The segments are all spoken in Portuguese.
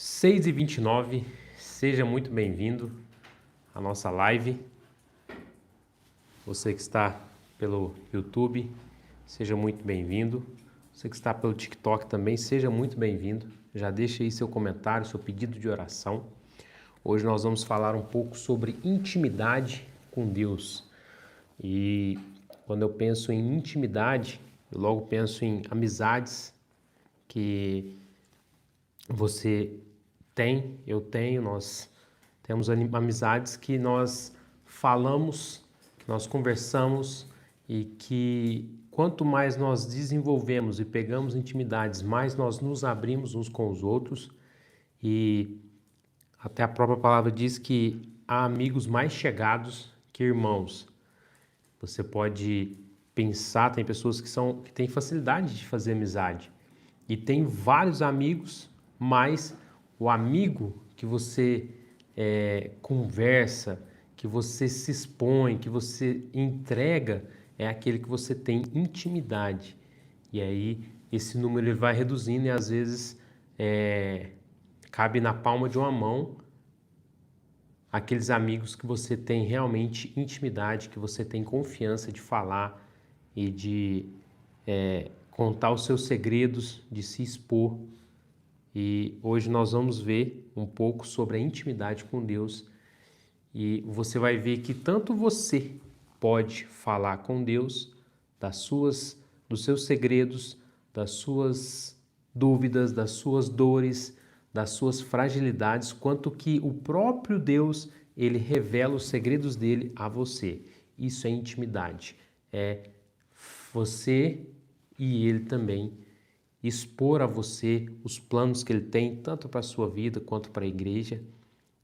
6h29, seja muito bem-vindo à nossa live. Você que está pelo YouTube, seja muito bem-vindo. Você que está pelo TikTok também, seja muito bem-vindo. Já deixa aí seu comentário, seu pedido de oração. Hoje nós vamos falar um pouco sobre intimidade com Deus. E quando eu penso em intimidade, eu logo penso em amizades que você tem, eu tenho, nós temos amizades que nós falamos, que nós conversamos e que quanto mais nós desenvolvemos e pegamos intimidades, mais nós nos abrimos uns com os outros. E até a própria palavra diz que há amigos mais chegados que irmãos. Você pode pensar, tem pessoas que têm facilidade de fazer amizade e tem vários amigos, mas o amigo que você conversa, que você se expõe, que você entrega, é aquele que você tem intimidade. E aí esse número ele vai reduzindo e às vezes cabe na palma de uma mão aqueles amigos que você tem realmente intimidade, que você tem confiança de falar e de contar os seus segredos, de se expor. E hoje nós vamos ver um pouco sobre a intimidade com Deus. E você vai ver que tanto você pode falar com Deus dos seus segredos, das suas dúvidas, das suas dores, das suas fragilidades, quanto que o próprio Deus, ele revela os segredos dele a você. Isso é intimidade. É você e ele também expor a você os planos que ele tem, tanto para a sua vida quanto para a igreja.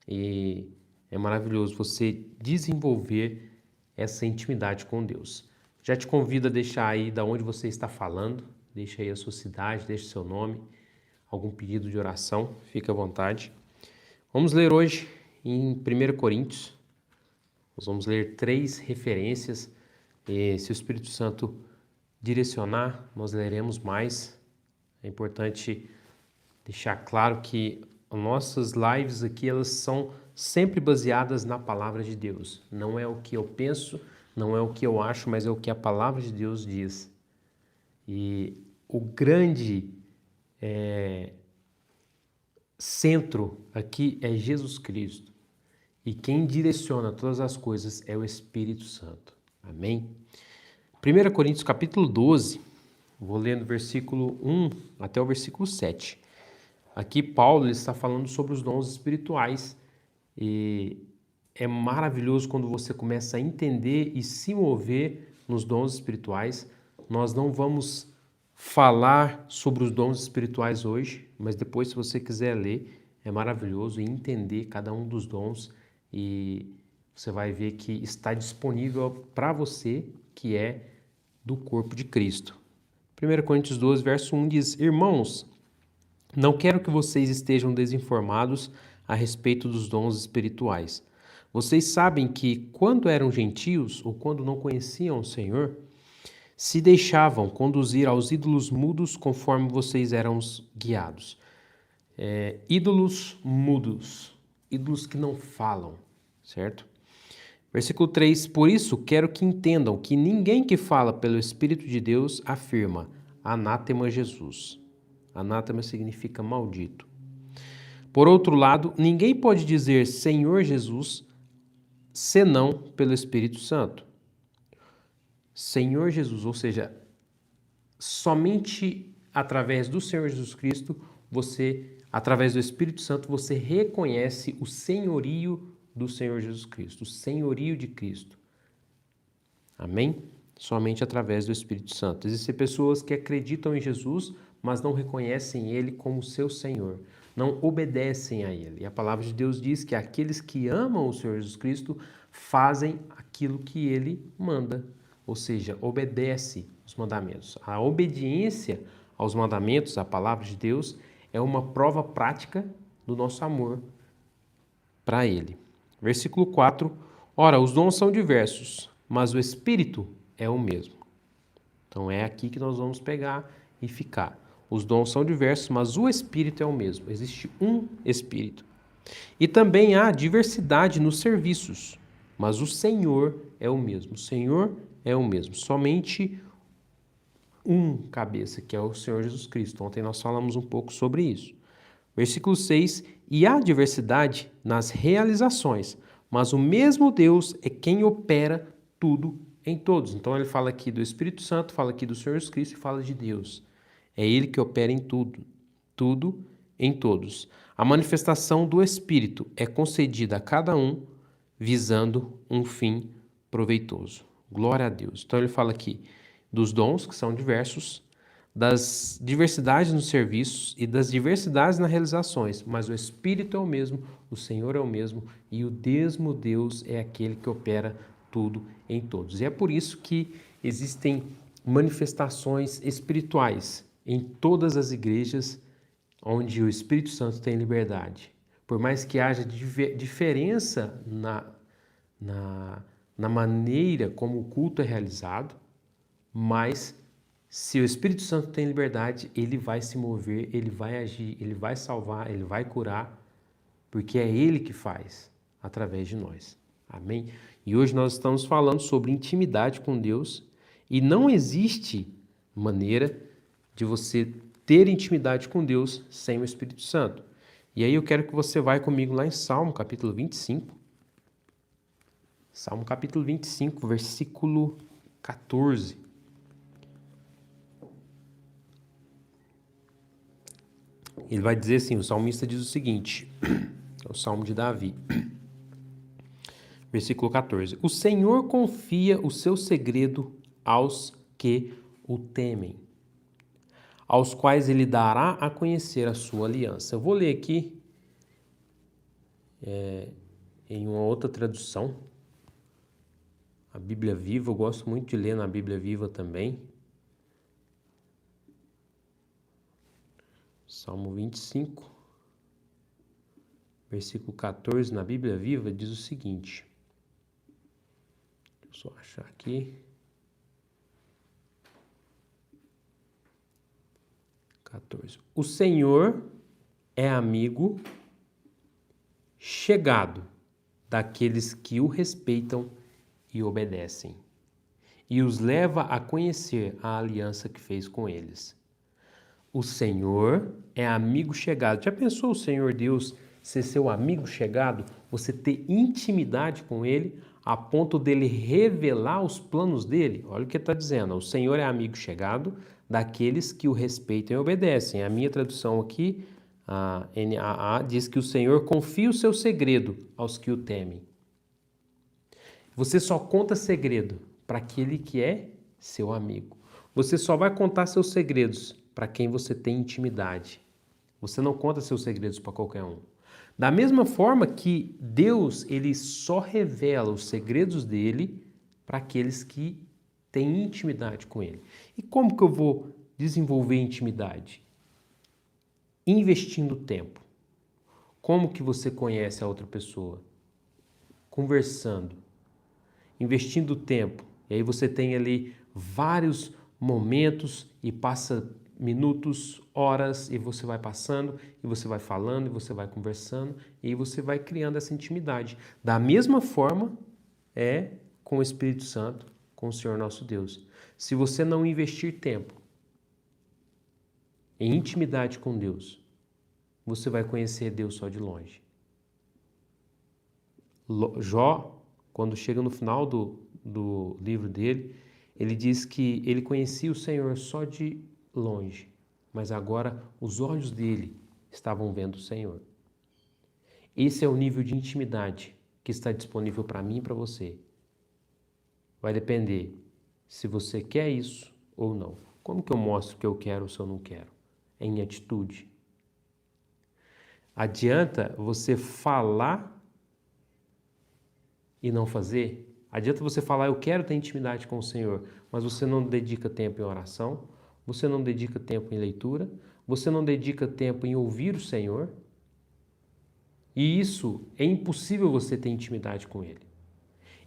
E é maravilhoso você desenvolver essa intimidade com Deus. Já te convido a deixar aí de onde você está falando, deixa aí a sua cidade, deixa o seu nome, algum pedido de oração, fique à vontade. Vamos ler hoje em 1 Coríntios, nós vamos ler 3 referências, e se o Espírito Santo direcionar, nós leremos mais. É importante deixar claro que as nossas lives aqui, elas são sempre baseadas na palavra de Deus. Não é o que eu penso, não é o que eu acho, mas é o que a palavra de Deus diz. E o grande centro aqui é Jesus Cristo. E quem direciona todas as coisas é o Espírito Santo. Amém? 1 Coríntios capítulo 12, vou ler do versículo 1 até o versículo 7. Aqui Paulo ele está falando sobre os dons espirituais e é maravilhoso quando você começa a entender e se mover nos dons espirituais. Nós não vamos falar sobre os dons espirituais hoje, mas depois, se você quiser ler, é maravilhoso e entender cada um dos dons e você vai ver que está disponível para você que é do corpo de Cristo. 1 Coríntios 12, verso 1 diz: Irmãos, não quero que vocês estejam desinformados a respeito dos dons espirituais. Vocês sabem que, quando eram gentios ou quando não conheciam o Senhor, se deixavam conduzir aos ídolos mudos conforme vocês eram guiados. Ídolos mudos, ídolos que não falam, certo? Versículo 3, por isso quero que entendam que ninguém que fala pelo Espírito de Deus afirma anátema Jesus. Anátema significa maldito. Por outro lado, ninguém pode dizer Senhor Jesus senão pelo Espírito Santo. Senhor Jesus, ou seja, somente através do Senhor Jesus Cristo, através do Espírito Santo, você reconhece o senhorio do Senhor Jesus Cristo, o senhorio de Cristo. Amém? Somente através do Espírito Santo. Existem pessoas que acreditam em Jesus, mas não reconhecem Ele como seu Senhor, não obedecem a Ele. E a palavra de Deus diz que aqueles que amam o Senhor Jesus Cristo fazem aquilo que Ele manda, ou seja, obedece os mandamentos. A obediência aos mandamentos, à palavra de Deus, é uma prova prática do nosso amor para Ele. Versículo 4, ora, os dons são diversos, mas o Espírito é o mesmo. Então é aqui que nós vamos pegar e ficar. Os dons são diversos, mas o Espírito é o mesmo. Existe um Espírito. E também há diversidade nos serviços, mas o Senhor é o mesmo. O Senhor é o mesmo. Somente um cabeça, que é o Senhor Jesus Cristo. Ontem nós falamos um pouco sobre isso. Versículo 6. E há diversidade nas realizações, mas o mesmo Deus é quem opera tudo em todos. Então ele fala aqui do Espírito Santo, fala aqui do Senhor Jesus Cristo e fala de Deus. É Ele que opera em tudo, tudo em todos. A manifestação do Espírito é concedida a cada um visando um fim proveitoso. Glória a Deus. Então ele fala aqui dos dons, que são diversos, das diversidades nos serviços e das diversidades nas realizações, mas o Espírito é o mesmo, o Senhor é o mesmo e o mesmo Deus é aquele que opera tudo em todos. E é por isso que existem manifestações espirituais em todas as igrejas onde o Espírito Santo tem liberdade. Por mais que haja diferença na maneira como o culto é realizado, mas se o Espírito Santo tem liberdade, ele vai se mover, ele vai agir, ele vai salvar, ele vai curar, porque é ele que faz através de nós. Amém? E hoje nós estamos falando sobre intimidade com Deus e não existe maneira de você ter intimidade com Deus sem o Espírito Santo. E aí eu quero que você vá comigo lá em Salmo capítulo 25. Salmo capítulo 25, versículo 14. Ele vai dizer assim, o salmista diz o seguinte, é o Salmo de Davi, versículo 14. O Senhor confia o seu segredo aos que o temem, aos quais ele dará a conhecer a sua aliança. Eu vou ler aqui em uma outra tradução, a Bíblia Viva, eu gosto muito de ler na Bíblia Viva também. Salmo 25, versículo 14, na Bíblia Viva, diz o seguinte. Deixa eu só achar aqui. 14. O Senhor é amigo chegado daqueles que o respeitam e obedecem, e os leva a conhecer a aliança que fez com eles. O Senhor é amigo chegado. Já pensou o Senhor Deus ser seu amigo chegado? Você ter intimidade com Ele a ponto dele revelar os planos dele? Olha o que ele está dizendo. O Senhor é amigo chegado daqueles que o respeitam e obedecem. A minha tradução aqui, a NAA, diz que o Senhor confia o seu segredo aos que o temem. Você só conta segredo para aquele que é seu amigo. Você só vai contar seus segredos para quem você tem intimidade. Você não conta seus segredos para qualquer um. Da mesma forma que Deus, ele só revela os segredos dele para aqueles que têm intimidade com ele. E como que eu vou desenvolver intimidade? Investindo tempo. Como que você conhece a outra pessoa? Conversando. Investindo tempo. E aí você tem ali vários momentos e passa minutos, horas, e você vai passando, e você vai falando, e você vai conversando, e você vai criando essa intimidade. Da mesma forma é com o Espírito Santo, com o Senhor nosso Deus. Se você não investir tempo em intimidade com Deus, você vai conhecer Deus só de longe. Jó, quando chega no final do livro dele, ele diz que ele conhecia o Senhor só de longe, mas agora os olhos dele estavam vendo o Senhor. Esse é o nível de intimidade que está disponível para mim e para você. Vai depender se você quer isso ou não. Como que eu mostro que eu quero ou se eu não quero? É em atitude. Adianta você falar e não fazer? Adianta você falar, eu quero ter intimidade com o Senhor, mas você não dedica tempo em oração, você não dedica tempo em leitura, você não dedica tempo em ouvir o Senhor, e isso é impossível você ter intimidade com Ele.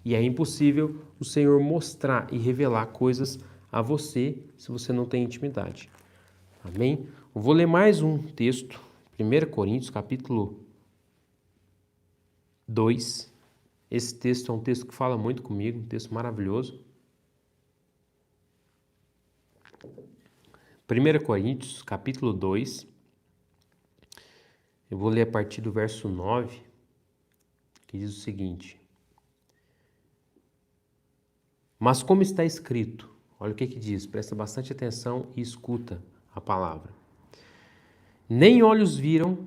E é impossível o Senhor mostrar e revelar coisas a você se você não tem intimidade. Amém? Eu vou ler mais um texto, 1 Coríntios, capítulo 2. Esse texto é um texto que fala muito comigo, um texto maravilhoso. 1 Coríntios, capítulo 2. Eu vou ler a partir do verso 9, que diz o seguinte: Mas como está escrito, olha o que diz, presta bastante atenção e escuta a palavra. Nem olhos viram,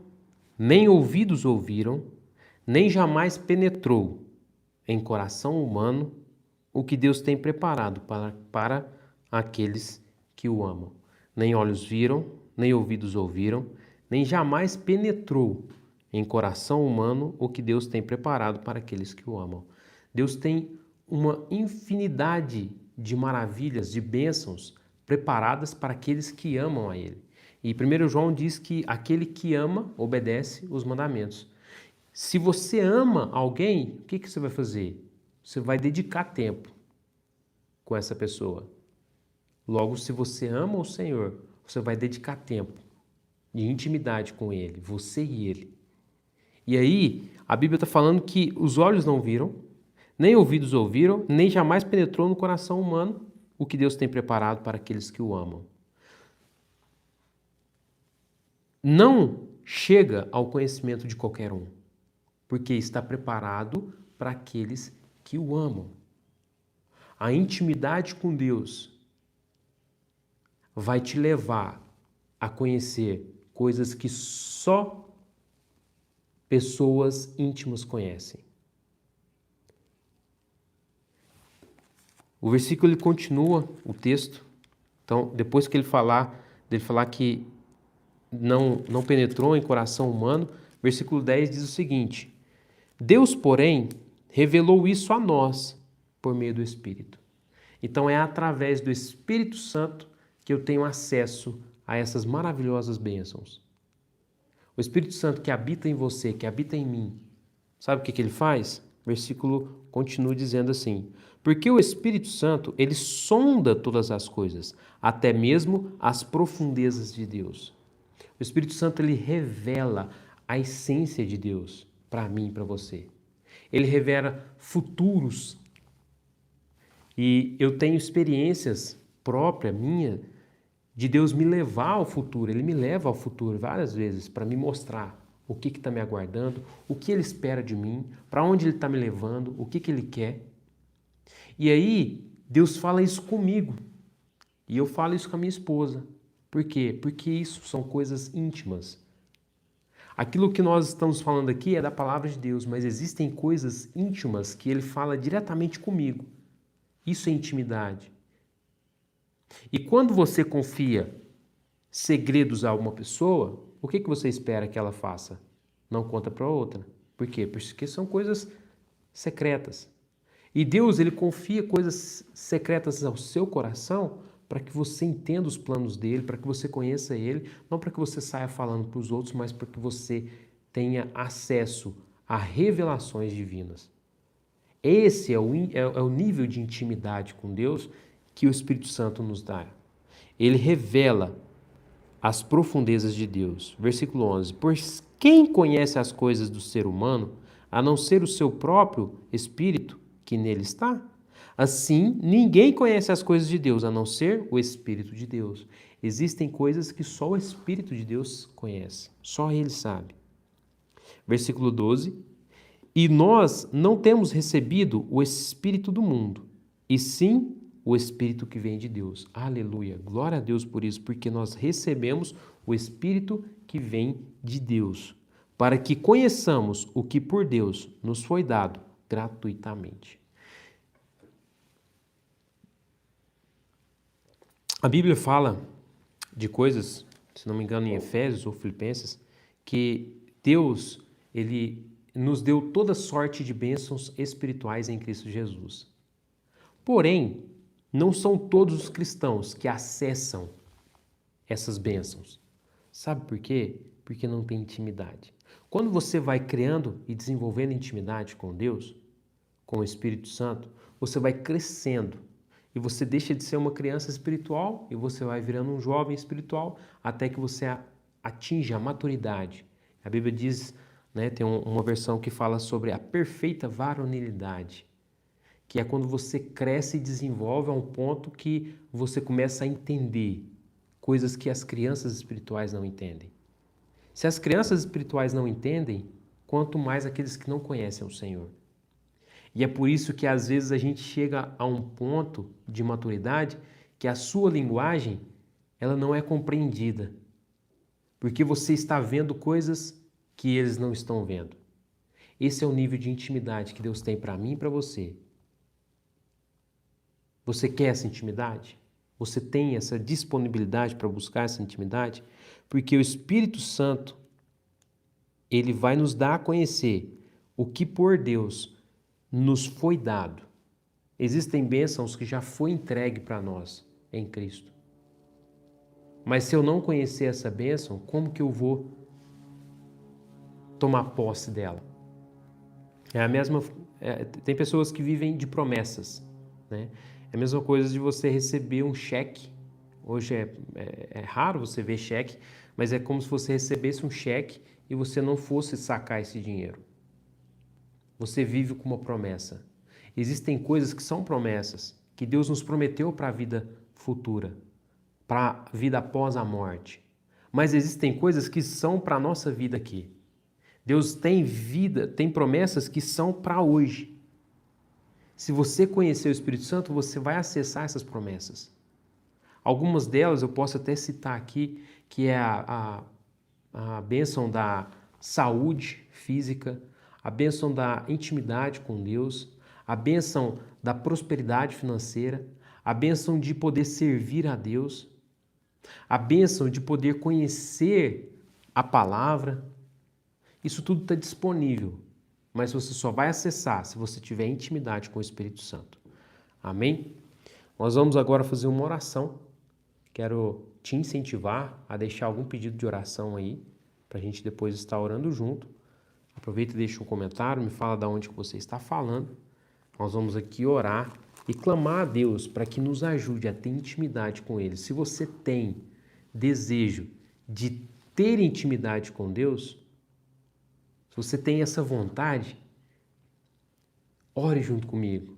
nem ouvidos ouviram, nem jamais penetrou em coração humano o que Deus tem preparado para aqueles que o amam. Nem olhos viram, nem ouvidos ouviram, nem jamais penetrou em coração humano o que Deus tem preparado para aqueles que o amam. Deus tem uma infinidade de maravilhas, de bênçãos preparadas para aqueles que amam a Ele. E 1 João diz que aquele que ama obedece os mandamentos. Se você ama alguém, o que você vai fazer? Você vai dedicar tempo com essa pessoa. Logo, se você ama o Senhor, você vai dedicar tempo de intimidade com Ele, você e Ele. E aí, a Bíblia está falando que os olhos não viram, nem ouvidos ouviram, nem jamais penetrou no coração humano o que Deus tem preparado para aqueles que o amam. Não chega ao conhecimento de qualquer um, porque está preparado para aqueles que o amam. A intimidade com Deus vai te levar a conhecer coisas que só pessoas íntimas conhecem. O versículo ele continua, o texto. Então, depois que ele falar que não penetrou em coração humano, versículo 10 diz o seguinte: Deus, porém, revelou isso a nós por meio do Espírito. Então é através do Espírito Santo que eu tenho acesso a essas maravilhosas bênçãos. O Espírito Santo que habita em você, que habita em mim, sabe o que ele faz? O versículo continua dizendo assim: porque o Espírito Santo, ele sonda todas as coisas, até mesmo as profundezas de Deus. O Espírito Santo, ele revela a essência de Deus para mim e para você. Ele revela futuros. E eu tenho experiências próprias, minha, de Deus me levar ao futuro. Ele me leva ao futuro várias vezes para me mostrar o que está me aguardando, o que Ele espera de mim, para onde Ele está me levando, o que Ele quer. E aí, Deus fala isso comigo. E eu falo isso com a minha esposa. Por quê? Porque isso são coisas íntimas. Aquilo que nós estamos falando aqui é da palavra de Deus, mas existem coisas íntimas que Ele fala diretamente comigo. Isso é intimidade. E quando você confia segredos a uma pessoa, o que você espera que ela faça? Não conta para outra. Por quê? Porque são coisas secretas. E Deus, ele confia coisas secretas ao seu coração para que você entenda os planos dele, para que você conheça ele, não para que você saia falando para os outros, mas para que você tenha acesso a revelações divinas. Esse é o nível de intimidade com Deus que o Espírito Santo nos dá. Ele revela as profundezas de Deus. Versículo 11. Pois quem conhece as coisas do ser humano, a não ser o seu próprio espírito que nele está? Assim, ninguém conhece as coisas de Deus, a não ser o Espírito de Deus. Existem coisas que só o Espírito de Deus conhece, só Ele sabe. Versículo 12. E nós não temos recebido o Espírito do mundo, e sim o Espírito que vem de Deus. Aleluia, glória a Deus por isso, porque nós recebemos o Espírito que vem de Deus, para que conheçamos o que por Deus nos foi dado gratuitamente. A Bíblia fala de coisas, se não me engano em Efésios ou Filipenses, que Deus, ele nos deu toda sorte de bênçãos espirituais em Cristo Jesus. Porém, não são todos os cristãos que acessam essas bênçãos. Sabe por quê? Porque não tem intimidade. Quando você vai criando e desenvolvendo intimidade com Deus, com o Espírito Santo, você vai crescendo e você deixa de ser uma criança espiritual e você vai virando um jovem espiritual até que você atinja a maturidade. A Bíblia diz, né, tem uma versão que fala sobre a perfeita varonilidade, que é quando você cresce e desenvolve a um ponto que você começa a entender coisas que as crianças espirituais não entendem. Se as crianças espirituais não entendem, quanto mais aqueles que não conhecem o Senhor. E é por isso que às vezes a gente chega a um ponto de maturidade que a sua linguagem ela não é compreendida, porque você está vendo coisas que eles não estão vendo. Esse é o nível de intimidade que Deus tem para mim e para você. Você quer essa intimidade? Você tem essa disponibilidade para buscar essa intimidade? Porque o Espírito Santo, ele vai nos dar a conhecer o que por Deus nos foi dado. Existem bênçãos que já foi entregue para nós em Cristo. Mas se eu não conhecer essa bênção, como que eu vou tomar posse dela? É a mesma. Tem pessoas que vivem de promessas, né? É a mesma coisa de você receber um cheque. Hoje é raro você ver cheque, mas é como se você recebesse um cheque e você não fosse sacar esse dinheiro. Você vive com uma promessa. Existem coisas que são promessas, que Deus nos prometeu para a vida futura, para a vida após a morte. Mas existem coisas que são para a nossa vida aqui. Deus tem vida, tem promessas que são para hoje. Se você conhecer o Espírito Santo, você vai acessar essas promessas. Algumas delas eu posso até citar aqui, que é a bênção da saúde física, a bênção da intimidade com Deus, a bênção da prosperidade financeira, a bênção de poder servir a Deus, a bênção de poder conhecer a palavra. Isso tudo está disponível, mas você só vai acessar se você tiver intimidade com o Espírito Santo. Amém? Nós vamos agora fazer uma oração. Quero te incentivar a deixar algum pedido de oração aí, para a gente depois estar orando junto. Aproveita e deixa um comentário, me fala de onde que você está falando. Nós vamos aqui orar e clamar a Deus para que nos ajude a ter intimidade com Ele. Se você tem desejo de ter intimidade com Deus, se você tem essa vontade, ore junto comigo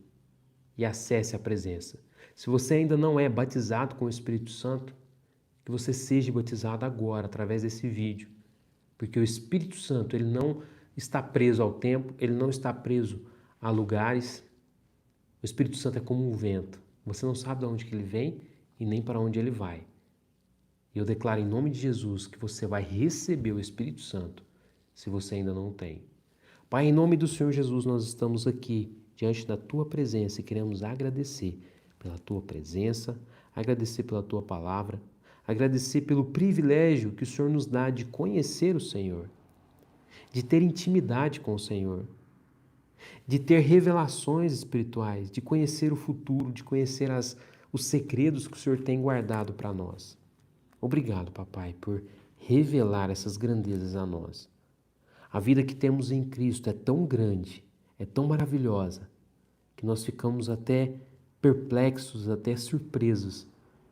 e acesse a presença. Se você ainda não é batizado com o Espírito Santo, que você seja batizado agora, através desse vídeo. Porque o Espírito Santo, ele não está preso ao tempo, ele não está preso a lugares. O Espírito Santo é como um vento. Você não sabe de onde que ele vem e nem para onde ele vai. E eu declaro em nome de Jesus que você vai receber o Espírito Santo, se você ainda não tem. Pai, em nome do Senhor Jesus, nós estamos aqui diante da Tua presença e queremos agradecer pela Tua presença, agradecer pela Tua palavra, agradecer pelo privilégio que o Senhor nos dá de conhecer o Senhor, de ter intimidade com o Senhor, de ter revelações espirituais, de conhecer o futuro, de conhecer os segredos que o Senhor tem guardado para nós. Obrigado, Papai, por revelar essas grandezas a nós. A vida que temos em Cristo é tão grande, é tão maravilhosa, que nós ficamos até perplexos, até surpresos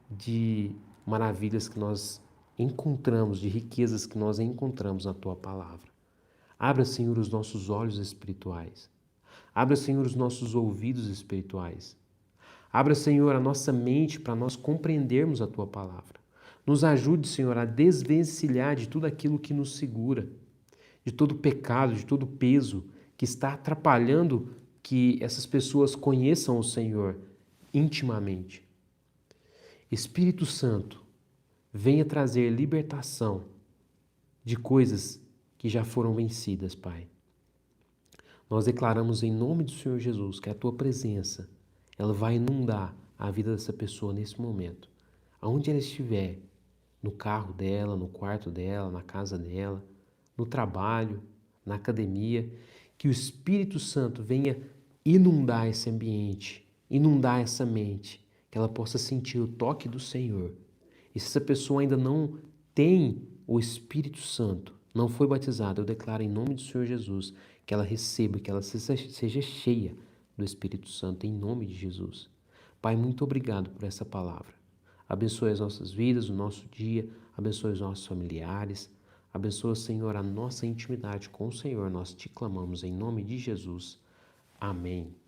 de maravilhas que nós encontramos, de riquezas que nós encontramos na Tua palavra. Abra, Senhor, os nossos olhos espirituais. Abra, Senhor, os nossos ouvidos espirituais. Abra, Senhor, a nossa mente para nós compreendermos a Tua palavra. Nos ajude, Senhor, a desvencilhar de tudo aquilo que nos segura, de todo pecado, de todo peso que está atrapalhando que essas pessoas conheçam o Senhor intimamente. Espírito Santo, venha trazer libertação de coisas que já foram vencidas, Pai. Nós declaramos em nome do Senhor Jesus que a Tua presença, ela vai inundar a vida dessa pessoa nesse momento. Aonde ela estiver, no carro dela, no quarto dela, na casa dela, no trabalho, na academia, que o Espírito Santo venha inundar esse ambiente, inundar essa mente, que ela possa sentir o toque do Senhor. E se essa pessoa ainda não tem o Espírito Santo, não foi batizada, eu declaro em nome do Senhor Jesus que ela receba, que ela seja cheia do Espírito Santo, em nome de Jesus. Pai, muito obrigado por essa palavra. Abençoe as nossas vidas, o nosso dia, abençoe os nossos familiares, abençoa, Senhor, a nossa intimidade com o Senhor. Nós te clamamos em nome de Jesus. Amém.